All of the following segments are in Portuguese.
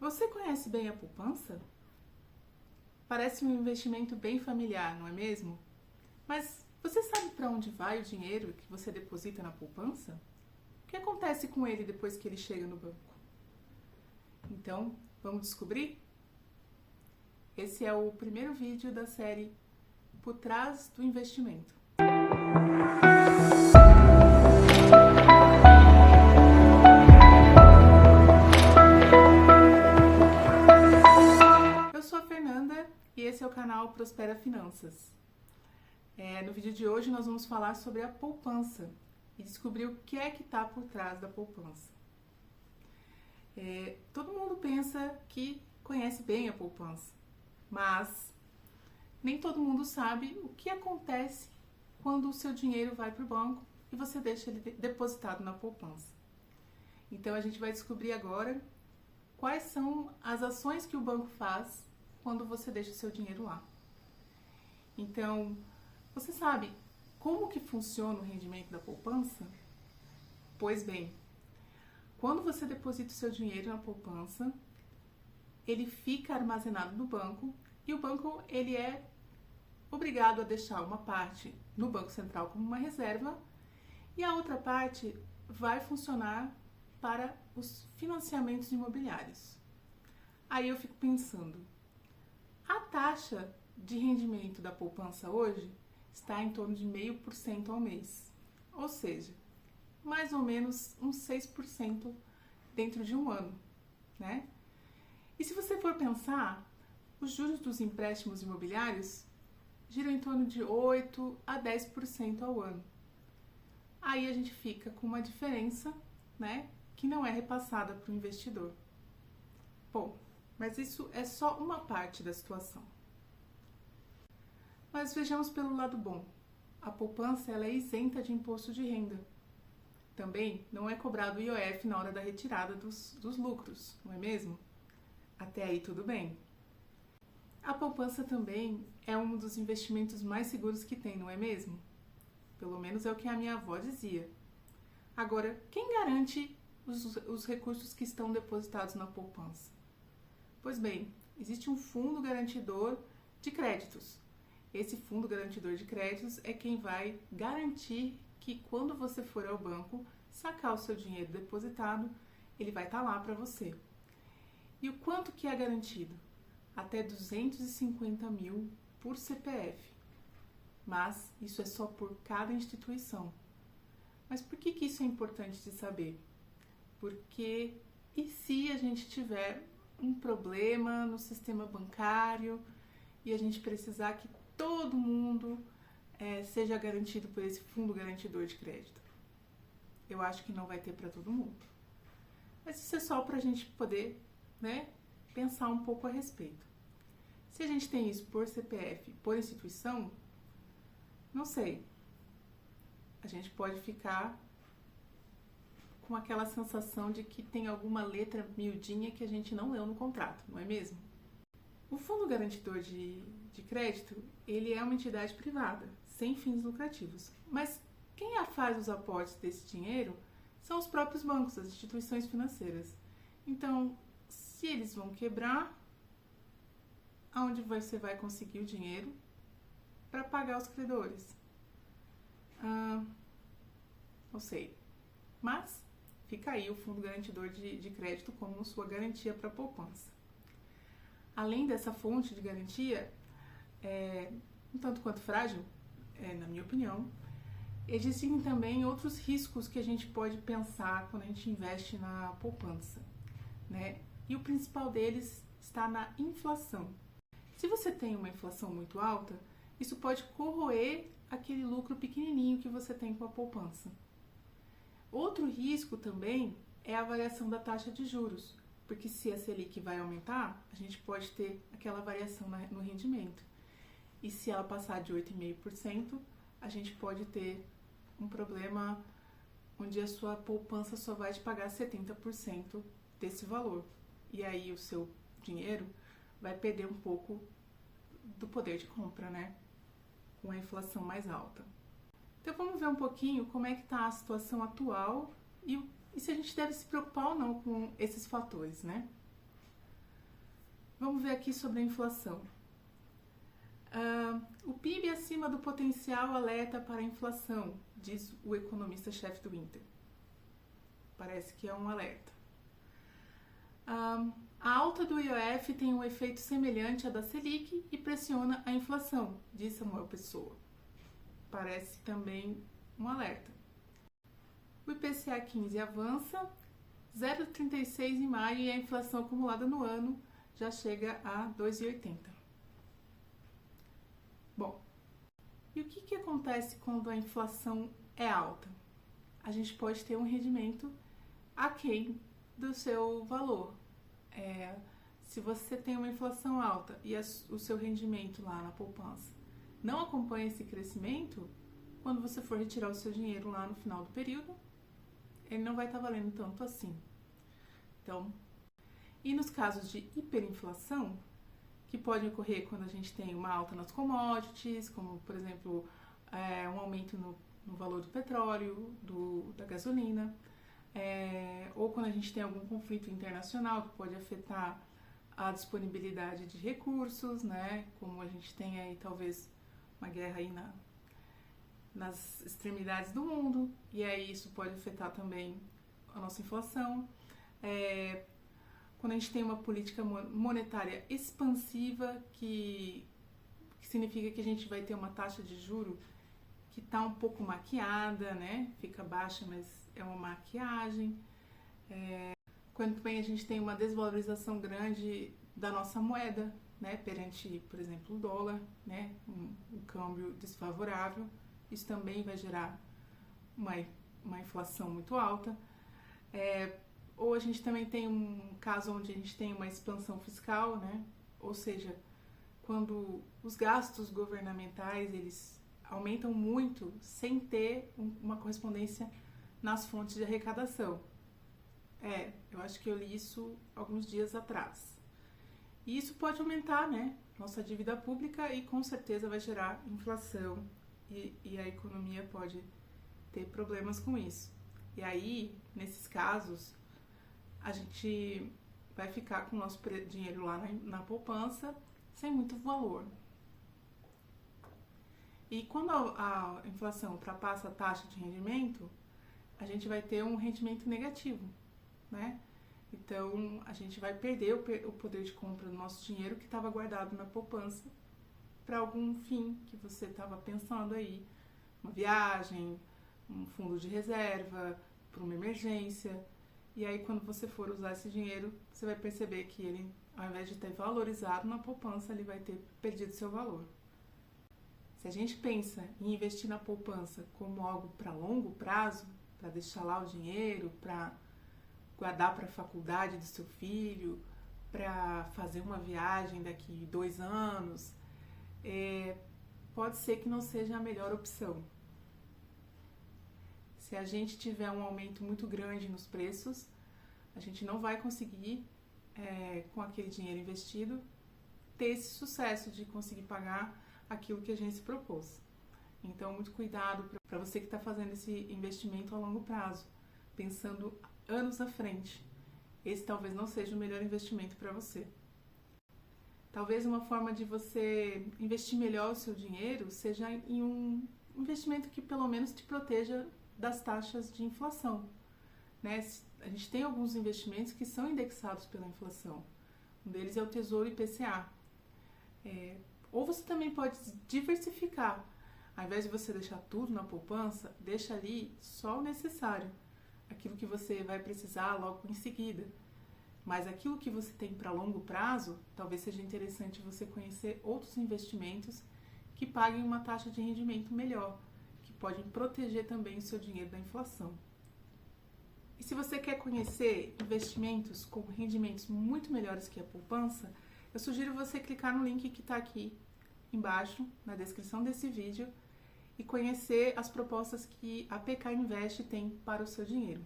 Você conhece bem a poupança? Parece um investimento bem familiar, não é mesmo? Mas você sabe para onde vai o dinheiro que você deposita na poupança? O que acontece com ele depois que ele chega no banco? Então, vamos descobrir? Esse é o primeiro vídeo da série Por Trás do Investimento. Eu sou a Fernanda e esse é o canal Prospera Finanças. No vídeo de hoje nós vamos falar sobre a poupança e descobrir o que é que está por trás da poupança. Todo mundo pensa que conhece bem a poupança, mas nem todo mundo sabe o que acontece quando o seu dinheiro vai para o banco e você deixa ele depositado na poupança. Então a gente vai descobrir agora quais são as ações que o banco faz quando você deixa o seu dinheiro lá. Então, você sabe como que funciona o rendimento da poupança? Pois bem, quando você deposita o seu dinheiro na poupança, ele fica armazenado no banco e o banco ele é obrigado a deixar uma parte no Banco Central como uma reserva e a outra parte vai funcionar para os financiamentos imobiliários. Aí eu fico pensando, a taxa de rendimento da poupança hoje está em torno de 0,5% ao mês, ou seja, mais ou menos uns 6% dentro de um ano, né? E se você for pensar, os juros dos empréstimos imobiliários giram em torno de 8 a 10% ao ano. Aí a gente fica com uma diferença, né, que não é repassada para o investidor. Bom, mas isso é só uma parte da situação. Mas vejamos pelo lado bom. A poupança ela é isenta de imposto de renda. Também não é cobrado o IOF na hora da retirada dos lucros, não é mesmo? Até aí tudo bem. A poupança também é um dos investimentos mais seguros que tem, não é mesmo? Pelo menos é o que a minha avó dizia. Agora, quem garante os recursos que estão depositados na poupança? Pois bem, existe um fundo garantidor de créditos. Esse fundo garantidor de créditos é quem vai garantir que quando você for ao banco sacar o seu dinheiro depositado, ele vai estar lá para você. E o quanto que é garantido? Até 250 mil por CPF. Mas isso é só por cada instituição. Mas por que isso é importante de saber? Porque e se a gente tiver um problema no sistema bancário e a gente precisar que todo mundo seja garantido por esse fundo garantidor de crédito? Eu acho que não vai ter para todo mundo. Mas isso é só para a gente poder, né, pensar um pouco a respeito. Se a gente tem isso por CPF, por instituição, não sei. A gente pode ficar com aquela sensação de que tem alguma letra miudinha que a gente não leu no contrato, não é mesmo? O Fundo Garantidor de Crédito, ele é uma entidade privada, sem fins lucrativos. Mas quem faz os aportes desse dinheiro são os próprios bancos, as instituições financeiras. Então, se eles vão quebrar, aonde você vai conseguir o dinheiro para pagar os credores? Não sei. Mas fica aí o Fundo Garantidor de Crédito como sua garantia para a poupança. Além dessa fonte de garantia, um tanto quanto frágil, na minha opinião, existem também outros riscos que a gente pode pensar quando a gente investe na poupança, né? E o principal deles está na inflação. Se você tem uma inflação muito alta, isso pode corroer aquele lucro pequenininho que você tem com a poupança. Outro risco também é a variação da taxa de juros, porque se a Selic vai aumentar, a gente pode ter aquela variação no rendimento. E se ela passar de 8,5%, a gente pode ter um problema onde a sua poupança só vai te pagar 70% desse valor. E aí o seu dinheiro vai perder um pouco do poder de compra, né? Com a inflação mais alta. Então vamos ver um pouquinho como é que está a situação atual e se a gente deve se preocupar ou não com esses fatores, né? Vamos ver aqui sobre a inflação. O PIB acima do potencial alerta para a inflação, diz o economista-chefe do Inter. Parece que é um alerta. A alta do IOF tem um efeito semelhante à da Selic e pressiona a inflação, diz Samuel Pessoa. Parece também um alerta. O IPCA 15 avança 0,36 em maio e a inflação acumulada no ano já chega a 2,80. Bom, e o que acontece quando a inflação é alta? A gente pode ter um rendimento aquém do seu valor. Se você tem uma inflação alta e o seu rendimento lá na poupança não acompanha esse crescimento, quando você for retirar o seu dinheiro lá no final do período, ele não vai estar valendo tanto assim. Então, e nos casos de hiperinflação, que pode ocorrer quando a gente tem uma alta nas commodities, como, por exemplo, um aumento no valor do petróleo, da gasolina, ou quando a gente tem algum conflito internacional que pode afetar a disponibilidade de recursos, né? Como a gente tem aí talvez uma guerra aí nas extremidades do mundo, e aí isso pode afetar também a nossa inflação. Quando a gente tem uma política monetária expansiva, que significa que a gente vai ter uma taxa de juro que está um pouco maquiada, né? Fica baixa, mas é uma maquiagem. Quando também a gente tem uma desvalorização grande da nossa moeda, né? Perante, por exemplo, o dólar, né? Um câmbio desfavorável, isso também vai gerar uma inflação muito alta. Ou a gente também tem um caso onde a gente tem uma expansão fiscal, né? Ou seja, quando os gastos governamentais eles aumentam muito sem ter uma correspondência nas fontes de arrecadação. Eu acho que eu li isso alguns dias atrás. E isso pode aumentar, né, nossa dívida pública e com certeza vai gerar inflação e a economia pode ter problemas com isso. E aí, nesses casos, a gente vai ficar com o nosso dinheiro lá na poupança sem muito valor. E quando a inflação ultrapassa a taxa de rendimento, a gente vai ter um rendimento negativo, né? Então, a gente vai perder o poder de compra do nosso dinheiro que estava guardado na poupança para algum fim que você estava pensando aí, uma viagem, um fundo de reserva, para uma emergência. E aí, quando você for usar esse dinheiro, você vai perceber que ele, ao invés de ter valorizado na poupança, ele vai ter perdido seu valor. Se a gente pensa em investir na poupança como algo para longo prazo, para deixar lá o dinheiro, para guardar para a faculdade do seu filho, para fazer uma viagem daqui 2 anos, pode ser que não seja a melhor opção. Se a gente tiver um aumento muito grande nos preços, a gente não vai conseguir, com aquele dinheiro investido, ter esse sucesso de conseguir pagar aquilo que a gente se propôs. Então, muito cuidado para você que está fazendo esse investimento a longo prazo, pensando anos à frente. Esse talvez não seja o melhor investimento para você. Talvez uma forma de você investir melhor o seu dinheiro seja em um investimento que pelo menos te proteja das taxas de inflação, né? A gente tem alguns investimentos que são indexados pela inflação. Um deles é o Tesouro IPCA. Ou você também pode diversificar. Ao invés de você deixar tudo na poupança, deixa ali só o necessário. Aquilo que você vai precisar logo em seguida. Mas aquilo que você tem para longo prazo, talvez seja interessante você conhecer outros investimentos que paguem uma taxa de rendimento melhor, que podem proteger também o seu dinheiro da inflação. E se você quer conhecer investimentos com rendimentos muito melhores que a poupança, eu sugiro você clicar no link que está aqui embaixo, na descrição desse vídeo, e conhecer as propostas que a PK Invest tem para o seu dinheiro.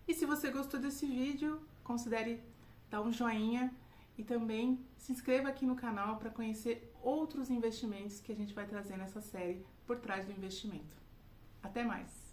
E se você gostou desse vídeo, considere dar um joinha e também se inscreva aqui no canal para conhecer outros investimentos que a gente vai trazer nessa série Por Trás do Investimento. Até mais!